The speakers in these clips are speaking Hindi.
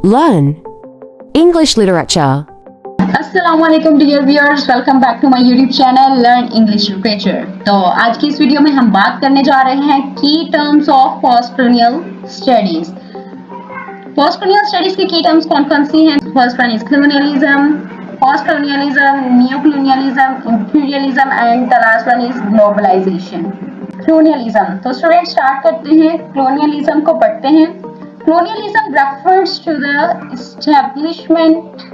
Learn English literature. अस्सलामुअलैकुम dear viewers, welcome back to my YouTube channel learn English literature. तो आज की इस वीडियो में हम बात करने जा रहे हैं की terms of post colonial studies. Post colonial studies की टर्म्स कौन कौन सी हैं? First one is colonialism, post colonialism, new colonialism, imperialism and the last one is globalisation. Colonialism, तो स्टूडेंट स्टार्ट करते हैं, कॉलोनियलिज्म को पढ़ते हैं। Colonialism refers to the establishment,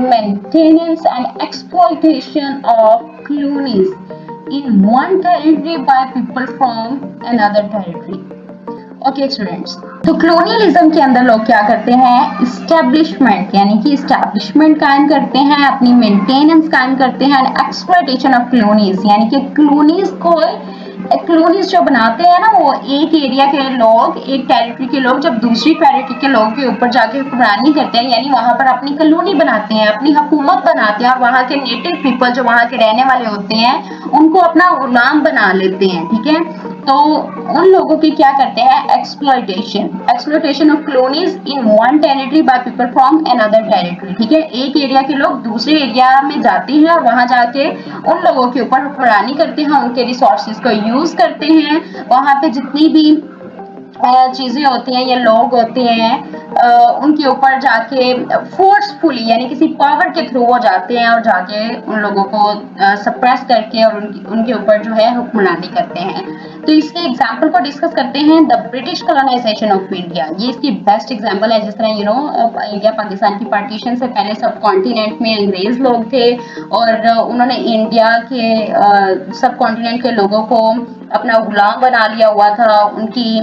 maintenance and exploitation of colonies in one territory by people from another territory. Okay students, तो कॉलोनियलिज्म के अंदर लोग क्या करते हैं? इस्टेब्लिशमेंट यानी कि इस्टेब्लिशमेंट कायम करते हैं, अपनी मेंटेनेंस कायम करते हैं, एक्सप्लॉयटेशन ऑफ कॉलोनीज यानी कि कॉलोनीज जो बनाते हैं ना, वो एक एरिया के लोग, एक टेरिटरी के लोग जब दूसरी टेरिटरी के लोग के ऊपर जाके हुक्मरानी करते हैं, यानी वहां पर अपनी कॉलोनी बनाते हैं, अपनी हुकूमत बनाते हैं और वहां के नेटिव पीपल जो वहां के रहने वाले होते हैं उनको अपना गुलाम बना लेते हैं। ठीक है, तो उन लोगों की क्या करते हैं? Exploitation of colonies in one territory by people from another territory. ठीक है, एक एरिया के लोग दूसरे एरिया में जाते हैं और वहां जाके उन लोगों के ऊपर हुक्मरानी करते हैं, उनके रिसोर्सेज को यूज करते हैं, वहां पे जितनी भी चीजें होती हैं, ये लोग होते हैं, उनके ऊपर जाके फोर्सफुली यानी किसी पावर के थ्रू वो जाते हैं और जाके उन लोगों को सप्रेस करके और उनके ऊपर जो है हुक्मरानी करते हैं। तो इसके एग्जाम्पल को डिस्कस करते हैं। The British colonisation of India, ये इसकी बेस्ट एग्जाम्पल है। जिस तरह इंडिया पाकिस्तान की पार्टीशन से पहले सब कॉन्टिनेंट में अंग्रेज लोग थे और उन्होंने इंडिया के सब कॉन्टिनेंट के लोगों को अपना गुलाम बना लिया हुआ था। उनकी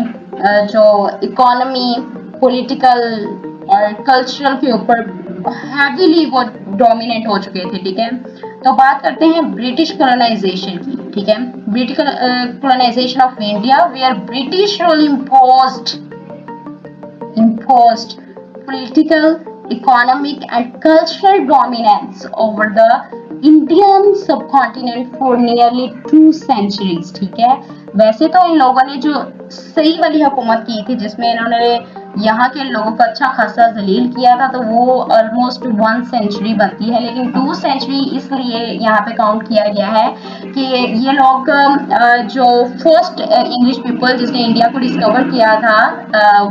जो इकोनॉमी, पॉलिटिकल और कल्चरल के ऊपर हैवीली वो डोमिनेट हो चुके थे। ठीक है, तो बात करते हैं ब्रिटिश कॉलोनाइजेशन की। ठीक है, British colonisation of India where British rule imposed political, economic and cultural dominance over the Indian subcontinent for nearly 2 centuries। ठीक है, वैसे तो इन लोगों ने जो सही वाली हुकूमत की थी जिसमें इन्होंने यहाँ के लोगों को अच्छा खासा जलील किया था, तो वो ऑलमोस्ट 1 सेंचुरी बनती है, लेकिन 2 सेंचुरी इसलिए यहाँ पे काउंट किया गया है कि ये लोग जो फर्स्ट इंग्लिश पीपल जिसने इंडिया को डिस्कवर किया था,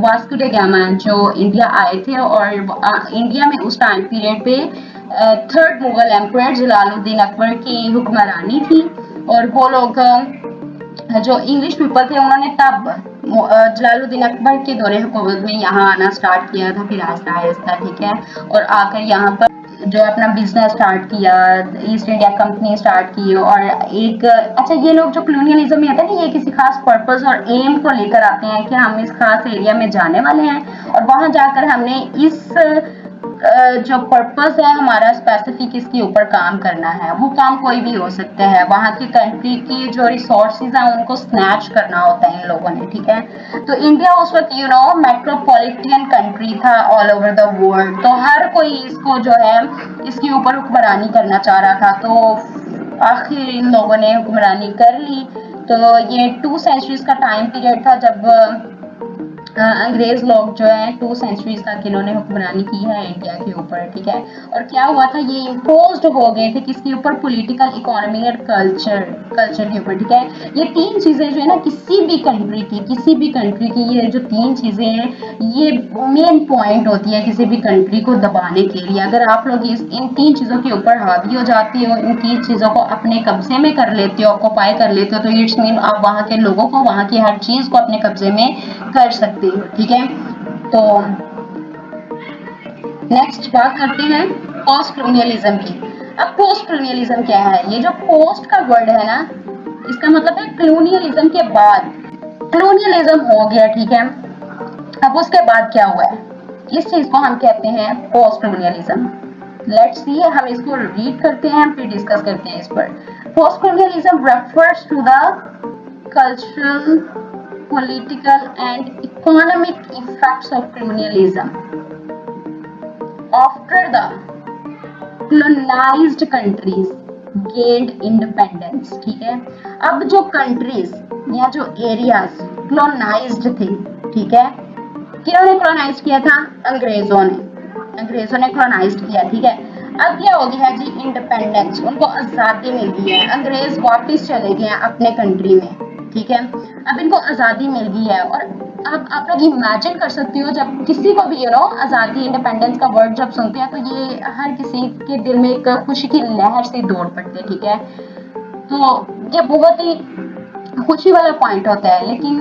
वास्को ड गामा, जो इंडिया आए थे और इंडिया में उस टाइम पीरियड पे थर्ड मुगल एम्परर जलालुद्दीन अकबर की हुक्मरानी थी और वो लोग जो इंग्लिश पीपल थे उन्होंने तब जलालुद्दीन अकबर के दौरे हुकूमत में यहाँ आना स्टार्ट किया था, फिर आहिस्ता आहिस्ता। ठीक है, और आकर यहाँ पर जो अपना बिजनेस स्टार्ट किया, ईस्ट इंडिया कंपनी स्टार्ट की। और एक अच्छा, ये लोग जो कॉलोनियलिज्म में आते हैं ना, ये किसी खास पर्पस और एम को लेकर आते हैं कि हम इस खास एरिया में जाने वाले हैं और वहां जाकर हमने इस जो पर्पस है हमारा स्पेसिफिक, इसके ऊपर काम करना है। वो काम कोई भी हो सकता है, वहाँ की कंट्री की जो रिसोर्सेज हैं उनको स्नैच करना होता है इन लोगों ने। ठीक है, तो इंडिया उस वक्त मेट्रोपॉलिटन कंट्री था ऑल ओवर द वर्ल्ड, तो हर कोई इसको जो है इसके ऊपर हुक्मरानी करना चाह रहा था, तो आखिर इन लोगों ने हुक्मरानी कर ली। तो ये 2 सेंचुरीज का टाइम पीरियड था जब अंग्रेज लोग जो है 2 सेंचुरीज तक इन्होंने हुक्मरानी की है इंडिया के ऊपर। ठीक है, और क्या हुआ था, ये इम्पोज्ड हो गए थे किसके ऊपर? पॉलिटिकल, इकोनॉमी और कल्चर के ऊपर। ठीक है, ये 3 चीजें जो है ना किसी भी कंट्री की ये जो 3 चीजें हैं ये मेन पॉइंट होती है किसी भी कंट्री को दबाने के लिए। अगर आप लोग इन 3 चीजों के ऊपर हावी हो जाती हो, इन 3 चीजों को अपने कब्जे में कर लेते हो, ऑक्यूपाई कर लेते हो, तो इट्स मीन आप वहां के लोगों को, वहां की हर चीज को अपने कब्जे में कर सकते। ठीक है, तो नेक्स्ट बात करते हैं पोस्ट कॉलोनियलिज्म की। अब पोस्ट कॉलोनियलिज्म क्या है? ये जो पोस्ट का वर्ड है ना, इसका मतलब है कॉलोनियलिज्म के बाद। कॉलोनियलिज्म हो गया, ठीक है, अब उसके बाद क्या हुआ है? इस चीज को हम कहते हैं पोस्ट कॉलोनियलिज्म। लेट्स सी, हम इसको रीड करते हैं फिर डिस्कस करते हैं इस पर। Post colonialism refers to the cultural, political and economic effects of colonialism after the colonized countries gained independence। ठीक है, अब जो कंट्रीज या जो एरियाज colonized थे, ठीक है, किन्होंने colonize किया था? अंग्रेजों ने। अंग्रेजों ने कॉलोनाइज किया, ठीक है। अब क्या हो गया है जी, इंडिपेंडेंस, उनको आज़ादी मिल गई है, अंग्रेज वापस चले गए हैं अपने कंट्री में, ठीक है। अब इनको आज़ादी मिल गई है और अब आप लोग इमेजिन कर सकते हो जब किसी को भी आज़ादी इंडिपेंडेंस का वर्ड जब सुनते हैं तो ये हर किसी के दिल में एक खुशी की लहर से दौड़ पड़ती है, ठीक है। तो ये बहुत ही खुशी वाला पॉइंट होता है, लेकिन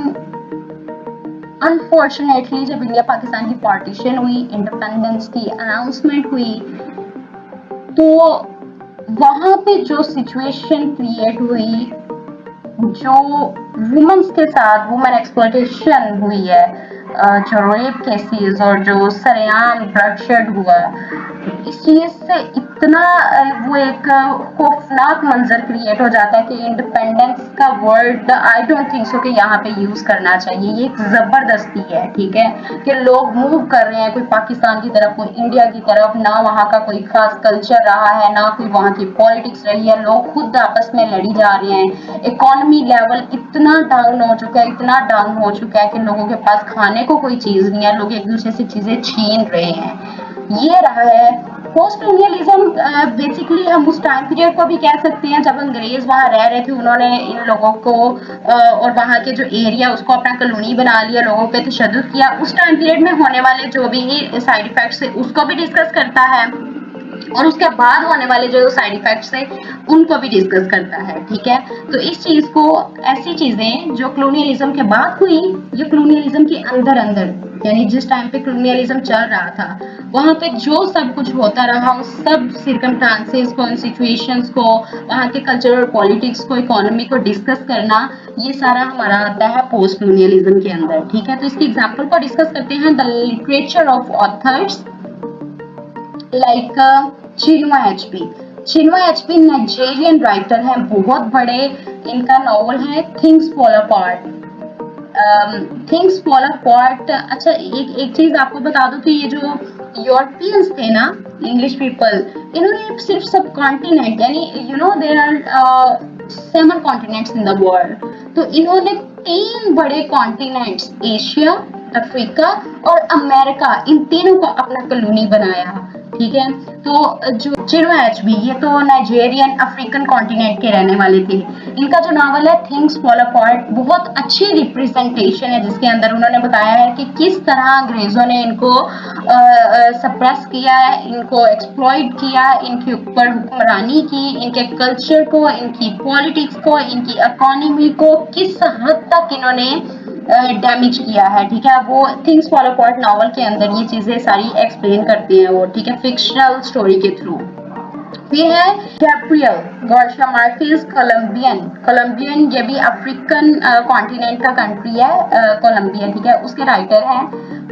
अनफॉर्चुनेटली जब इंडिया पाकिस्तान की पार्टीशन हुई, इंडिपेंडेंस की अनाउंसमेंट हुई, तो वहां पे जो सिचुएशन क्रिएट हुई, जो वुमेन्स के साथ वुमेन एक्सप्लॉयटेशन हुई है, जो रेप केसेस और जो सरेआम ब्लडशेड हुआ, इस चीज से इतना वो एक खौफनाक मंजर क्रिएट हो जाता है कि इंडिपेंडेंस का word I don't think so कि यहाँ पे यूज करना चाहिए। ये एक जबरदस्ती है, ठीक है, कि लोग मूव कर रहे हैं कोई पाकिस्तान की तरफ, कोई इंडिया की तरफ, ना वहाँ का कोई खास कल्चर रहा है, ना कोई वहाँ की पॉलिटिक्स रही है, लोग खुद आपस में लड़ी जा रहे हैं। इकोनॉमी लेवल इतना डाउन हो चुका है, इतना डाउन हो चुका है कि लोगों के पास खाने को कोई चीज नहीं है, लोग एक दूसरे से चीजें छीन रहे हैं। ये रहा है पोस्ट कॉलोनियलिज्म। बेसिकली हम उस टाइम पीरियड को भी कह सकते हैं जब अंग्रेज वहां रह रहे थे, उन्होंने इन लोगों को और वहां के जो एरिया उसको अपना कॉलोनी बना लिया, लोगों पे तशद्दुद किया। उस टाइम पीरियड में होने वाले जो भी साइड इफेक्ट्स है उसको भी डिस्कस करता है और उसके बाद होने वाले जो साइड इफेक्ट्स है उनको भी डिस्कस करता है, ठीक है। तो इस चीज को, ऐसी चीजें जो कॉलोनियलिज्म के बाद हुई, ये कॉलोनियलिज्म के अंदर अंदर, यानी जिस टाइम पे कॉलोनियलिज्म चल रहा था वहां पे जो सब कुछ होता रहा, उस सब सिरकमस्टांसेस को, सिचुएशंस को, वहां के कल्चर और पॉलिटिक्स को, इकोनॉमी को डिस्कस करना, ये सारा हमारा आता है पोस्ट कॉलोनियलिज्म के अंदर, ठीक है। तो इसकी एग्जांपल को डिस्कस करते हैं। The literature of authors like Chinua HP. Chinua HP Nigerian writer हैं, बहुत बड़े। इनका नॉवल है things fall apart. Things fall apart. अच्छा, एक चीज आपको बता दूं कि ये जो यूरोपियंस थे ना, इंग्लिश पीपल, इन्होंने सिर्फ सब कॉन्टिनेंट, यानी there are 7 continents in the world, तो इन्होंने 3 बड़े कॉन्टिनेंट्स, एशिया, अफ्रीका और अमेरिका, इन तीनों को अपना कॉलोनी बनाया, ठीक है। तो जो चिनुआ एचबी, ये तो नाइजेरियन अफ्रीकन कॉन्टिनेंट के रहने वाले थे। इनका जो नावल है थिंग्स फॉल अपार्ट, बहुत अच्छी रिप्रेजेंटेशन है जिसके अंदर उन्होंने बताया है कि किस तरह अंग्रेजों ने इनको सप्रेस किया है, इनको एक्सप्लॉइट किया, इनके ऊपर हुक्मरानी की, इनके कल्चर को, इनकी पॉलिटिक्स को, इनकी इकोनॉमी को किस हद तक इन्होंने डैमेज किया है, ठीक है। वो थिंग्स फॉल अपार्ट नॉवल के अंदर ये चीजें सारी एक्सप्लेन करते हैं वो, ठीक है, फिक्शनल स्टोरी के थ्रू। फिर है गैब्रियल गार्सिया मार्केज, कोलंबियन, ये भी अफ्रीकन कॉन्टिनेंट का कंट्री है, कोलंबिया, ठीक है, उसके राइटर हैं।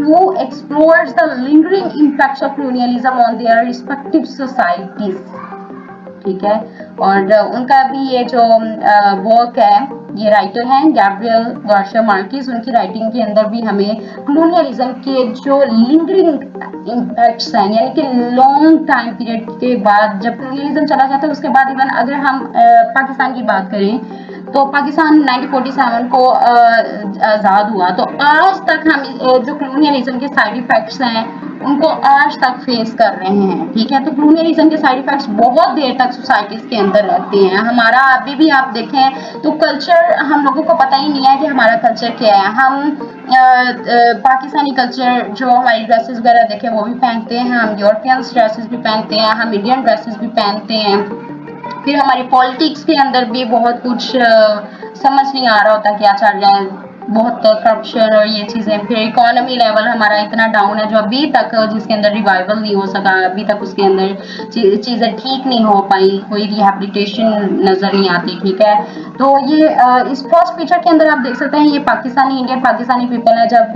वो explores the lingering impacts of colonialism on their respective societies, ठीक है। और उनका भी ये जो वर्क है, ये राइटर हैं गैब्रियल गार्सिया मार्केज, उनकी राइटिंग के अंदर भी हमें कॉलोनियलिज्म के जो लिंगरिंग इम्पैक्ट्स हैं, यानी कि लॉन्ग टाइम पीरियड के बाद जब कॉलोनियलिज्म चला जाता है, उसके बाद इवन अगर हम पाकिस्तान की बात करें तो पाकिस्तान 1947 को आज़ाद हुआ, तो आज तक हम जो कॉलोनियलिज्म के साइड इफेक्ट्स हैं उनको आज तक फेस कर रहे हैं, ठीक है। तो कॉलोनियलिज्म के साइड इफेक्ट्स बहुत देर तक सोसाइटीज के अंदर रहते हैं। हमारा अभी भी आप देखें तो कल्चर, हम लोगों को पता ही नहीं है कि हमारा कल्चर क्या है। हम पाकिस्तानी कल्चर, जो हमारी ड्रेसेस वगैरह देखें वो भी पहनते हैं, हम यूरोपियन ड्रेसेस भी पहनते हैं, हम इंडियन ड्रेसेस भी पहनते हैं। फिर हमारी पॉलिटिक्स के अंदर भी बहुत कुछ समझ नहीं आ रहा होता क्या चल रहा है, बहुत करप्शन और ये चीजें। फिर इकोनॉमी लेवल हमारा इतना डाउन है जो अभी तक, जिसके अंदर रिवाइवल नहीं हो सका, अभी तक उसके अंदर चीजें ठीक नहीं हो पाई, कोई रिहेबिलिटेशन नजर नहीं आती, ठीक है। तो ये इस फर्स्ट पिक्चर के अंदर आप देख सकते हैं, ये पाकिस्तानी, इंडियन पाकिस्तानी पीपल है। जब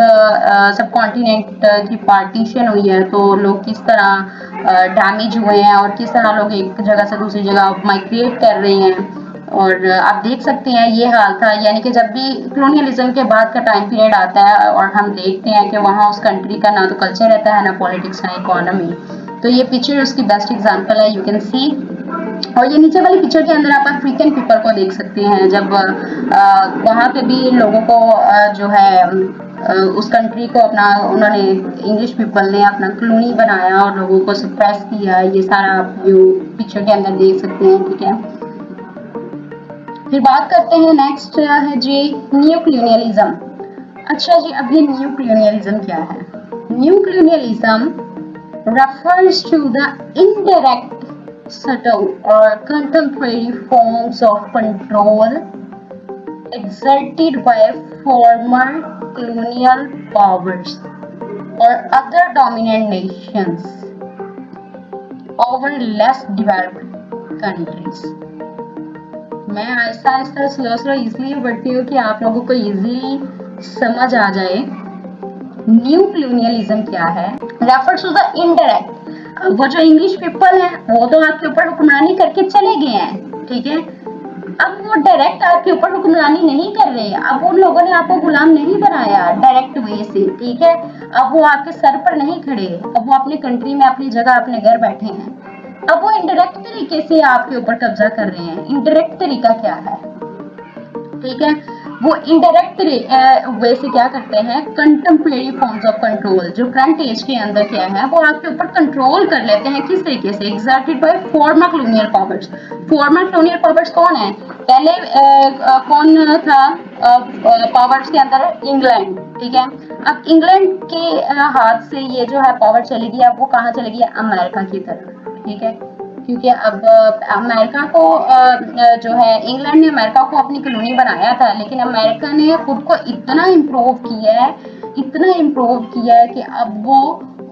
सब कॉन्टिनेंट की पार्टीशन हुई है तो लोग किस तरह डैमेज हुए हैं और किस तरह लोग एक जगह से दूसरी जगह माइग्रेट कर रहे हैं, और आप देख सकते हैं ये हाल था। यानी कि जब भी कॉलोनियलिज्म के बाद का टाइम पीरियड आता है और हम देखते हैं कि वहाँ उस कंट्री का ना तो कल्चर रहता है, ना पॉलिटिक्स, ना इकोनॉमी, तो ये पिक्चर उसकी बेस्ट एग्जांपल है, यू कैन सी। और ये नीचे वाली पिक्चर के अंदर आप अफ्रीकन पीपल को देख सकते हैं, जब वहाँ पे भी लोगों को जो है उस कंट्री को अपना उन्होंने इंग्लिश पीपल ने अपना कॉलोनी बनाया और लोगों को सप्रेस किया। ये सारा आप जो पिक्चर के अंदर देख सकते हैं, ठीक है। फिर बात करते हैं, नेक्स्ट है जी न्यू कॉलोनियलिज्म। अच्छा जी, अब ये न्यू कॉलोनियलिज्म क्या है? New colonialism refers to the indirect, subtle or contemporary forms of control exerted by former colonial powers or other dominant nations over less developed countries। मैं आहिस्ता आहिस्ता स्लो इसलिए बढ़ती हूँ कि आप लोगों को इजीली समझ आ जाए। न्यू कॉलोनियलिज्म क्या है? रेफर्स टू द इनडायरेक्ट, वो जो इंग्लिश पीपल है वो तो आपके ऊपर हुक्मरानी करके चले गए हैं, ठीक है। अब वो डायरेक्ट आपके ऊपर हुक्मरानी नहीं कर रहे, अब उन लोगों ने आपको गुलाम नहीं बनाया डायरेक्ट वे से, ठीक है। अब वो आपके सर पर नहीं खड़े, अब वो अपने कंट्री में अपनी जगह अपने घर बैठे हैं। अब वो इनडायरेक्ट तरीके से आपके ऊपर कब्जा कर रहे हैं। इनडायरेक्ट तरीका क्या है, ठीक है? वो इनडायरेक्ट वे से क्या करते हैं? कंटेम्परेरी फॉर्म्स ऑफ कंट्रोल, जो करंट एज के अंदर क्या है वो आपके ऊपर कंट्रोल कर लेते हैं। किस तरीके से? Exerted by farmer colonial powers. Farmer colonial powers कौन है? पहले कौन था पावर्स के अंदर? इंग्लैंड, ठीक है। अब इंग्लैंड के हाथ से ये जो है पावर चली गई, अब वो कहाँ चली गई? अमेरिका की तरफ, ठीक है। क्योंकि अब अमेरिका को जो है इंग्लैंड ने अमेरिका को अपनी कॉलोनी बनाया था, लेकिन अमेरिका ने खुद को इतना इम्प्रूव किया है, इतना इम्प्रूव किया है कि अब वो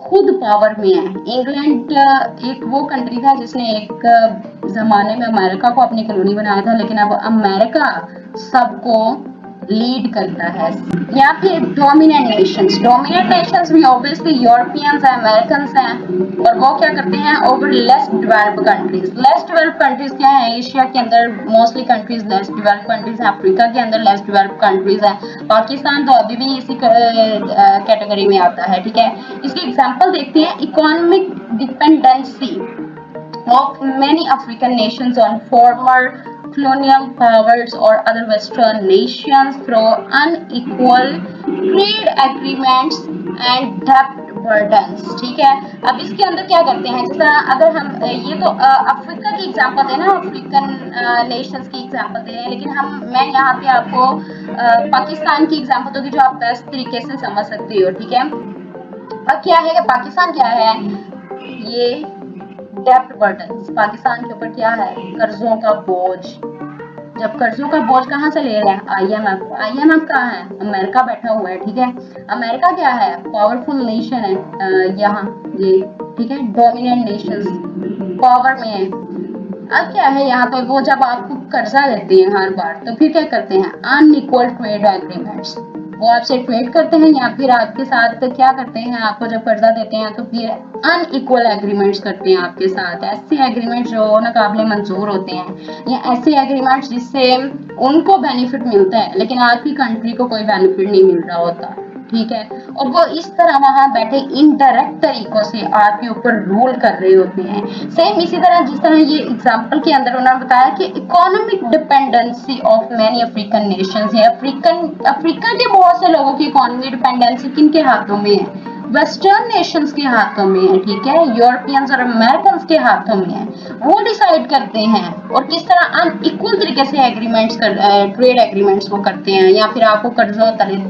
खुद पावर में है। इंग्लैंड एक वो कंट्री था जिसने एक जमाने में अमेरिका को अपनी कॉलोनी बनाया था, लेकिन अब अमेरिका सबको लीड करता है। या फिर डोमिनेंट नेशंस। डोमिनेंट नेशंस में ऑब्वियसली यूरोपियंस हैं, अमेरिकन्स हैं, और वो क्या करते हैं? Over less developed countries. Less developed countries क्या है? एशिया के अंदर mostly countries less developed countries हैं, अफ्रीका के अंदर लेस डेवलप्ड कंट्रीज हैं, पाकिस्तान तो अभी भी इसी कैटेगरी में आता है, ठीक है। इसकी एग्जांपल देखते हैं। Economic dependency of many African nations on former colonial powers or other Western nations through unequal trade agreements and debt burdens, ठीक है। अब इसके अंदर क्या करते हैं? जैसा अगर हम ये तो अफ्रीका की एग्जांपल देना, अफ्रीकन नेशंस की एग्जांपल दे रहे हैं, लेकिन मैं यहाँ पे आपको पाकिस्तान की एग्जांपल दूंगी जो आप बेस्ट तरीके से समझ सकते हो, ठीक है। अब क्या है कि पाकिस्तान क्या है? ये डेब्ट बर्डन, पाकिस्तान के ऊपर क्या है? कर्जों का बोझ। जब कर्जों का बोझ कहाँ से ले रहे हैं? IMF। IMF कहाँ है? अमेरिका बैठा हुआ है, ठीक है। अमेरिका क्या है? पावरफुल नेशन है यहाँ ये, ठीक है। डोमिनेंट नेशंस पावर में है। अब क्या है यहाँ पे? वो जब आपको कर्जा देते हैं हर बार, तो फिर क्या करते हैं? Unequal trade agreements. वो आपसे ट्रेड करते हैं या फिर आपके साथ क्या करते हैं? आपको जब कर्जा देते हैं तो फिर अनइक्वल एग्रीमेंट्स करते हैं आपके साथ। ऐसे एग्रीमेंट जो नाकाबिले मंजूर होते हैं, या ऐसे एग्रीमेंट्स जिससे उनको बेनिफिट मिलता है लेकिन आपकी कंट्री को कोई बेनिफिट नहीं मिल रहा होता, ठीक है। और वो इस तरह वहां बैठे इनडायरेक्ट तरीकों से आपके ऊपर रूल कर रहे होते हैं। सेम इसी तरह जिस तरह ये एग्जांपल के अंदर उन्होंने बताया कि economic dependency of many African Nations है। अफ्रीका के बहुत से लोगों की इकोनॉमिक डिपेंडेंसी किनके हाथों में है? वेस्टर्न नेशंस के हाथों में है, ठीक है। यूरोपियंस और अमेरिकन के हाथों में है। वो डिसाइड करते हैं और किस तरह अनइक्वल तरीके से एग्रीमेंट्स ट्रेड एग्रीमेंट्स वो करते हैं, या फिर आपको कर्जों तले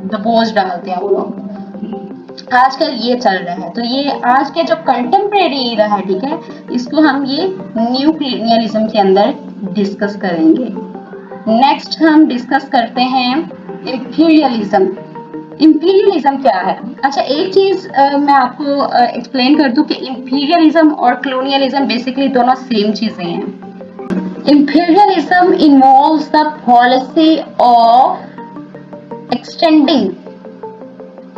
बोझ डालते हैं वो लोग। आजकल ये चल रहा है। तो ये आज के जो कंटेम्परेरी एरा है, ठीक है, इसको हम ये न्यू कॉलोनियलिज्म के अंदर डिस्कस करेंगे। नेक्स्ट हम डिस्कस करते हैं इंपीरियलिज्म। इंपीरियलिज्म क्या है? अच्छा, एक चीज मैं आपको एक्सप्लेन कर दूं कि इंपीरियलिज्म और कॉलोनियलिज्म बेसिकली दोनों सेम चीजें हैं। Imperialism involves the policy of extending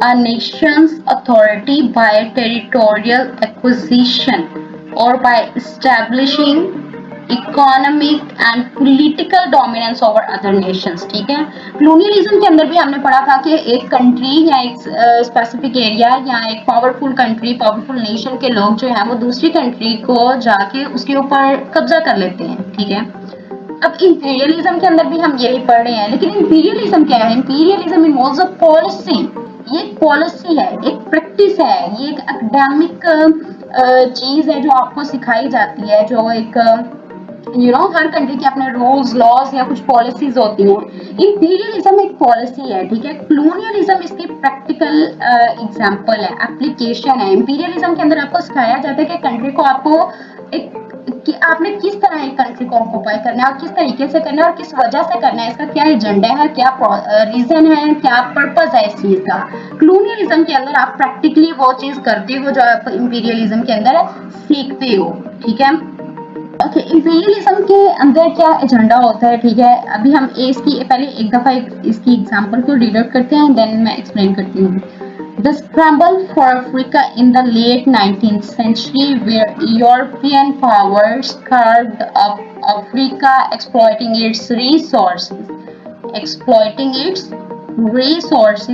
a nation's authority by territorial acquisition or by establishing economic and political dominance over other nations, ठीक है। कॉलोनियलिज्म के अंदर भी हमने पढ़ा था कि एक कंट्री या एक स्पेसिफिक एरिया या एक पावरफुल कंट्री, पावरफुल नेशन के लोग जो है वो दूसरी कंट्री को जाके उसके ऊपर कब्जा कर लेते हैं, ठीक है। अब इंपीरियलिज्म के अंदर भी हम यही पढ़ रहे हैं, लेकिन इंपीरियलिज्म क्या है? Imperialism involves a policy. ये एक पॉलिसी है, एक प्रैक्टिस है, ये एक एकेडमिक चीज है जो आपको सिखाई जाती है, जो एक हर कंट्री के अपने रूल्स लॉज या कुछ पॉलिसीज होती हैं। इंपीरियलिज्म एक पॉलिसी है, ठीक है। कॉलोनियलिज्म इसकी प्रैक्टिकल एग्जांपल है, एप्लीकेशन है। इंपीरियलिज्म के अंदर आपको सिखाया जाता है कि कंट्री को आपको एक कि आपने किस तरह एक कंट्री को ऑक्युपाई करना है और किस तरीके से करना है और किस वजह से करना है, इसका क्या एजेंडा है, क्या रीजन है, क्या पर्पस है इस चीज का। कॉलोनियलिज्म के अंदर आप प्रैक्टिकली वो चीज करते हो जो आप इंपीरियलिज्म के अंदर सीखते हो, ठीक है। ओके, इंपीरियलिज्म के अंदर क्या एजेंडा होता है, ठीक है। अभी हम इसकी पहले एक दफा इसकी एग्जांपल को रीड आउट करते हैं, देन मैं एक्सप्लेन करती हूँ। The scramble for Africa in the late 19th century, where European powers carved up Africa, exploiting its resources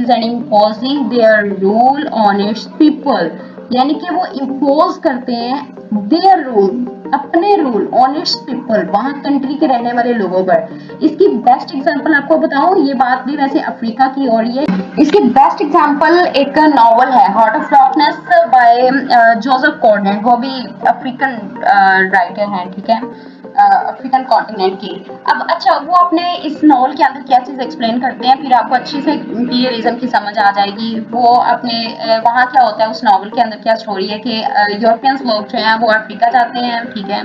and imposing their rule on its people। यानी कि वो इम्पोज करते हैं their rule, अपने रूल ऑन इट्स पीपल, वहां कंट्री के रहने वाले लोगों पर। इसकी बेस्ट एग्जांपल आपको बताऊं, ये बात भी वैसे अफ्रीका की हो रही है। इसकी बेस्ट एग्जांपल एक नॉवल है, Heart of Darkness by Joseph कॉर्डेंट। वो भी अफ्रीकन राइटर हैं, ठीक है, अफ्रीकन कॉन्टिनेंट की। अब अच्छा, वो अपने इस नॉवल के अंदर क्या चीज एक्सप्लेन करते हैं, फिर आपको अच्छी से इंपीरियलिज्म की समझ आ जाएगी। वो अपने वहाँ क्या होता है, उस नॉवल के अंदर क्या स्टोरी है कि यूरोपियंस लोग जो हैं वो अफ्रीका जाते हैं, ठीक है।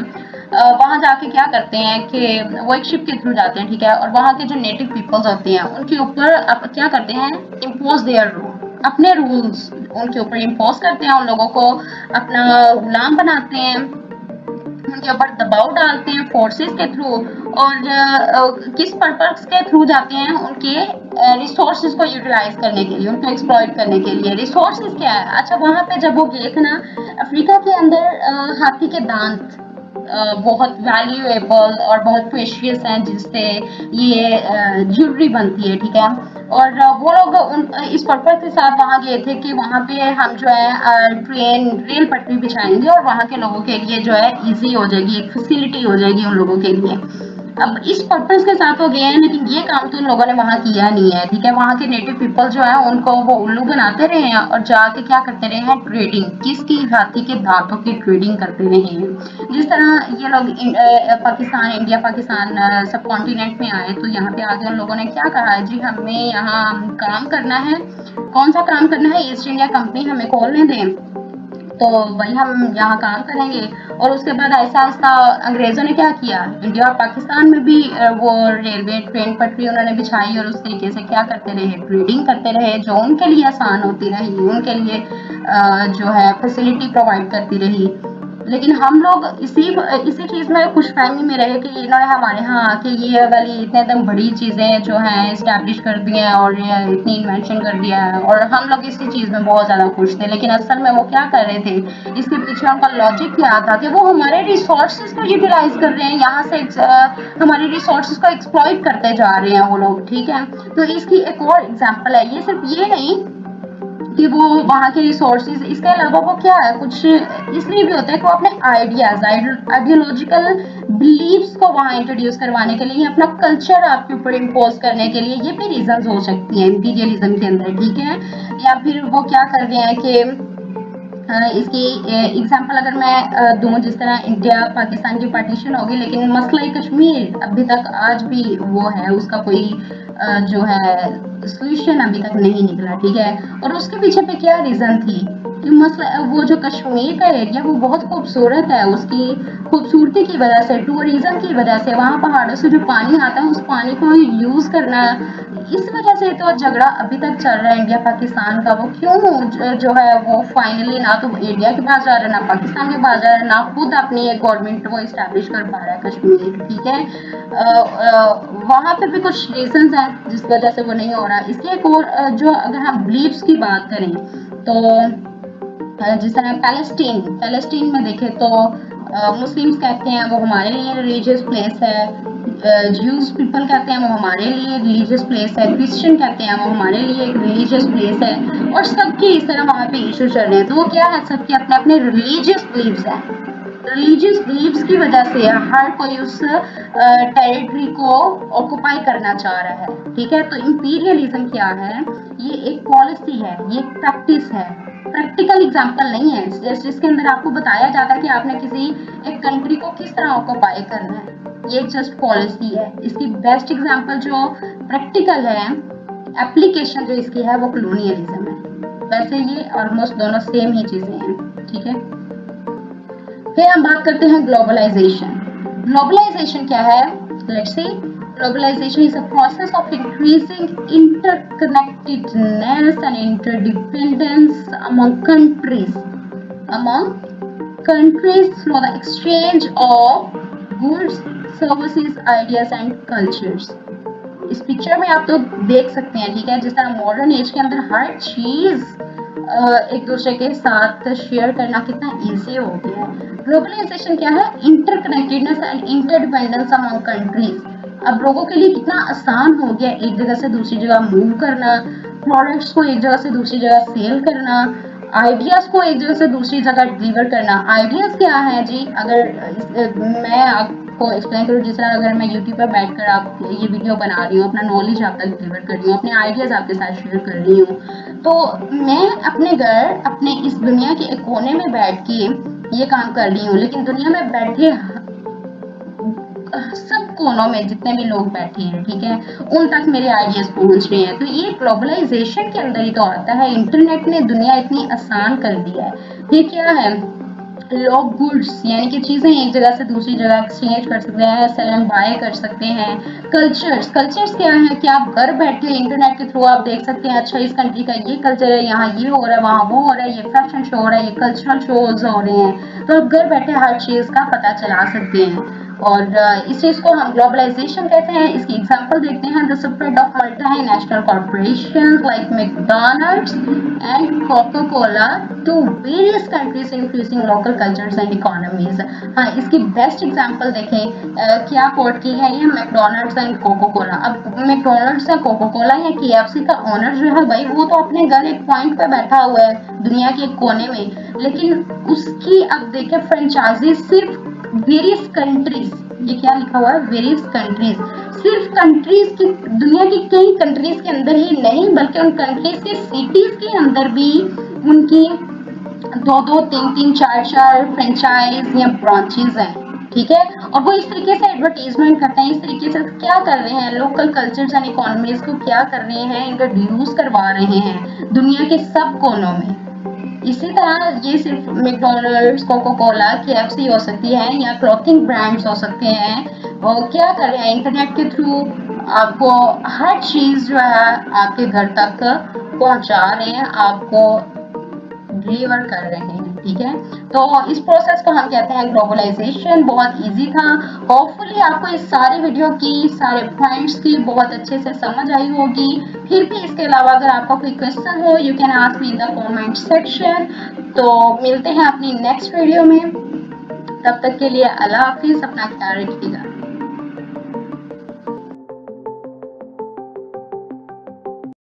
वहाँ जाके क्या करते हैं कि वो एक शिप के थ्रू जाते हैं, ठीक है, और वहाँ के जो नेटिव पीपल्स होते हैं उनके ऊपर क्या करते हैं, इम्पोज देयर रूल, अपने रूल्स उनके ऊपर इम्पोज करते हैं, उन लोगों को अपना गुलाम बनाते हैं, उनके ऊपर दबाव डालते हैं फोर्सेस के थ्रू। और किस पर्पस के थ्रू जाते हैं, उनके रिसोर्सेज को यूटिलाइज करने के लिए, उनको एक्सप्लॉइट करने के लिए। रिसोर्सेज क्या है? अच्छा, वहां पे जब वो गए थे ना, अफ्रीका के अंदर हाथी के दांत बहुत वैल्यूएबल और बहुत प्रेशियस हैं, जिससे ये ज्वेलरी बनती है, ठीक है। और वो लोग इस पर्पज के साथ वहाँ गए थे कि वहाँ पे हम जो है ट्रेन रेल पटरी बिछाएंगे और वहाँ के लोगों के लिए जो है इजी हो जाएगी, एक फैसिलिटी हो जाएगी उन लोगों के लिए। अब इस पर्पस के साथ वो गए हैं, लेकिन ये काम तो उन लोगों ने वहाँ किया नहीं है, ठीक है। वहाँ के नेटिव पीपल जो है उनको वो उल्लू बनाते रहे हैं और जाके क्या करते रहे हैं, ट्रेडिंग, किसकी, हाथी के दांतों की ट्रेडिंग करते रहे हैं। जिस तरह ये लोग पाकिस्तान, इंडिया पाकिस्तान सब कॉन्टिनेंट में आए, तो यहाँ पे आगे उन लोगों ने क्या कहा है, जी हमें यहाँ काम करना है। कौन सा काम करना है? ईस्ट इंडिया कंपनी हमें खोलने दें, तो वही हम यहाँ काम करेंगे। और उसके बाद ऐसा ऐसा अंग्रेजों ने क्या किया, इंडिया और पाकिस्तान में भी वो रेलवे ट्रेन पटरी उन्होंने बिछाई और उस तरीके से क्या करते रहे, ट्रेडिंग करते रहे, जो उनके लिए आसान होती रही, उनके लिए जो है फैसिलिटी प्रोवाइड करती रही। लेकिन हम लोग इसी चीज में खुशफहमी में रहे कि इन्होंने हमारे यहाँ आके ये वाली इतने एकदम बड़ी चीजें जो हैं इस्टेब्लिश कर दी हैं और ये इतनी इन्वेंशन कर दिया है, और हम लोग इसी चीज में बहुत ज्यादा खुश थे। लेकिन असल में वो क्या कर रहे थे, इसके पीछे उनका लॉजिक क्या था कि वो हमारे रिसोर्सेज को यूटिलाइज कर रहे हैं, यहाँ से हमारे रिसोर्सेज को एक्सप्लॉइट करते जा रहे हैं वो लोग, ठीक है। तो इसकी एक और एग्जाम्पल है, ये सिर्फ ये नहीं कि वो वहाँ के रिसोर्सेज, इसके अलावा वो क्या है, कुछ इसलिए भी होता है कि वो अपने आइडियाज, आइडियोलॉजिकल बिलीव्स को वहाँ इंट्रोड्यूस करवाने के लिए, अपना कल्चर आपके ऊपर इम्पोज करने के लिए, ये भी रीजंस हो सकती हैं इंपीरियलिज्म के अंदर, ठीक है। या फिर वो क्या कर रहे हैं कि इसकी एग्जांपल अगर मैं दूं, जिस तरह इंडिया पाकिस्तान की पार्टीशन होगी, लेकिन मसला कश्मीर अभी तक आज भी वो है, उसका कोई जो है सोल्यूशन अभी तक नहीं निकला, ठीक है। और उसके पीछे पे क्या रीजन थी कि मसला, वो जो कश्मीर का एरिया वो बहुत खूबसूरत है, उसकी खूबसूरती की वजह से, टूरिज्म की वजह से, वहाँ पहाड़ों से जो पानी आता है उस पानी को यूज करना, इस वजह से तो झगड़ा अभी तक चल रहा है इंडिया पाकिस्तान का। वो क्यों जो है वो फाइनली ना तो इंडिया के पास जा रहा है, ना पाकिस्तान के पास जा रहा है, ना खुद अपनी एक गवर्नमेंट वो इस्टेब्लिश कर पा रहा है कश्मीर, ठीक है। वहाँ पे भी कुछ रीजंस हैं जिस वजह से वो नहीं हो रहा। इसकी एक और जो अगर हम बिलीव्स की बात करें, तो जिस तरह पैलेस्टीन में देखें तो मुस्लिम्स कहते हैं वो हमारे लिए रिलीजियस प्लेस है, ज्यूज पीपल कहते हैं वो हमारे लिए रिलीजियस प्लेस है, क्रिश्चियन कहते हैं वो हमारे लिए एक रिलीजियस प्लेस है, और सबके इस तरह वहाँ पे इशू चल रहे हैं। तो वो क्या है, सबके अपने अपने रिलीजियस बिलीव्स हैं, रिलीजियस बिलीव्स की वजह से हर कोई उस टेरिटरी को ऑक्युपाई करना चाह रहा है, ठीक है। तो इंपीरियलिज्म क्या है, ये एक पॉलिसी है, ये एक प्रैक्टिस है, प्रैक्टिकल एग्जांपल नहीं है, जिसके अंदर आपको बताया जाता है कि आपने किसी एक कंट्री को किस तरह ऑक्युपाई करना है, ये जस्ट पॉलिसी है। इसकी बेस्ट एग्जांपल जो प्रैक्टिकल है, एप्लीकेशन जो इसकी है, वो कॉलोनियलिज्म है। वैसे ये ऑलमोस्ट दोनों सेम ही चीजें हैं, ठीक है। फिर हम बात करते हैं ग्लोबलाइजेशन। ग्लोबलाइजेशन क्या है, let's see. Globalisation is a process of increasing interconnectedness and interdependence among countries through the exchange of goods, services, ideas and cultures। इस पिक्चर में आप तो देख सकते हैं, ठीक है, जिस तरह मॉडर्न एज के अंदर हर चीज एक दूसरे के साथ शेयर करना कितना इजी हो गया है। ग्लोबलाइजेशन क्या है, interconnectedness and interdependence among countries. अब लोगों के लिए कितना आसान हो गया एक जगह से दूसरी जगह मूव करना, प्रोडक्ट्स को एक जगह से दूसरी जगह सेल करना, आइडियाज को एक जगह से दूसरी जगह डिलीवर करना। आइडियाज क्या है जी, अगर मैं आपको एक्सप्लेन करूँ, जिस तरह अगर मैं यूट्यूब पर बैठकर आप ये वीडियो बना रही हूँ, अपना नॉलेज आप तक डिलीवर कर रही हूँ, अपने आइडियाज आपके साथ शेयर कर रही हूँ, तो मैं अपने घर, अपने इस दुनिया के एक कोने में बैठ के ये काम कर रही हूँ, लेकिन दुनिया में बैठे सब कोनों में जितने भी लोग बैठे हैं, ठीक है, उन तक मेरे आइडियाज पहुंच रहे हैं। तो ये ग्लोबलाइजेशन के अंदर ही तो आता है। इंटरनेट ने दुनिया इतनी आसान कर दिया है। ये क्या है, लोग गुड्स यानी कि चीजें एक जगह से दूसरी जगह एक्सचेंज कर सकते हैं, सेल एंड बाय कर सकते हैं। कल्चर्स क्या है कि आप घर बैठे इंटरनेट के थ्रू आप देख सकते हैं, अच्छा इस कंट्री का ये कल्चर है, यहाँ ये हो रहा है, वहाँ वो हो रहा है, ये फैशन शो हो रहा है, ये कल्चरल शोज हो रहे हैं, तो आप घर बैठे हर चीज का पता चला सकते हैं। और इस चीज को हम ग्लोबलाइजेशन कहते हैं। इसकी एग्जांपल देखते हैं, the spread of multinational corporations like McDonald's and Coca Cola to various countries increasing local cultures and economies. हाँ, इसकी बेस्ट एग्जांपल देखें, क्या कोट की है, ये मैकडॉनल्ड्स एंड कोका कोला। अब मैकडॉनल्ड्स या कोका कोला या KFC का ओनर जो है भाई, वो तो अपने घर एक पॉइंट पे बैठा हुआ है दुनिया के एक कोने में, लेकिन उसकी अब देखें फ्रेंचाइजी सिर्फ वेरियस कंट्रीज, ये क्या लिखा हुआ है, वेरियस कंट्रीज, सिर्फ कंट्रीज की, दुनिया की कई कंट्रीज के अंदर ही नहीं, बल्कि उन कंट्रीज के सिटीज के अंदर भी उनकी 2-2, 3-3, 4-4 फ्रेंचाइज या ब्रांचेज हैं, ठीक है। और वो इस तरीके से एडवर्टीजमेंट करते हैं, इस तरीके से क्या कर रहे हैं, लोकल कल्चर्स एंड इकोनॉमीज को क्या कर रहे हैं, इंट्रोड्यूस करवा रहे हैं दुनिया के सब कोनों में। इसी तरह ये सिर्फ मैकडॉनल्ड्स, कोका कोला, KFC हो सकती है, या क्लॉथिंग ब्रांड्स हो सकते हैं, और क्या कर रहे हैं, इंटरनेट के थ्रू आपको हर चीज जो है आपके घर तक पहुंचा रहे हैं, आपको डिलीवर कर रहे हैं, ठीक है। तो इस प्रोसेस को हम कहते हैं ग्लोबलाइजेशन। बहुत इजी था। होपफुली आपको इस सारे वीडियो की, सारे पॉइंट्स की बहुत अच्छे से समझ आई होगी। फिर भी इसके अलावा अगर आपका कोई क्वेश्चन हो, you can ask me in the comment section. तो मिलते हैं अपनी नेक्स्ट वीडियो में, तब तक के लिए अल्लाह हाफिज, अपना ख्याल रखिएगा।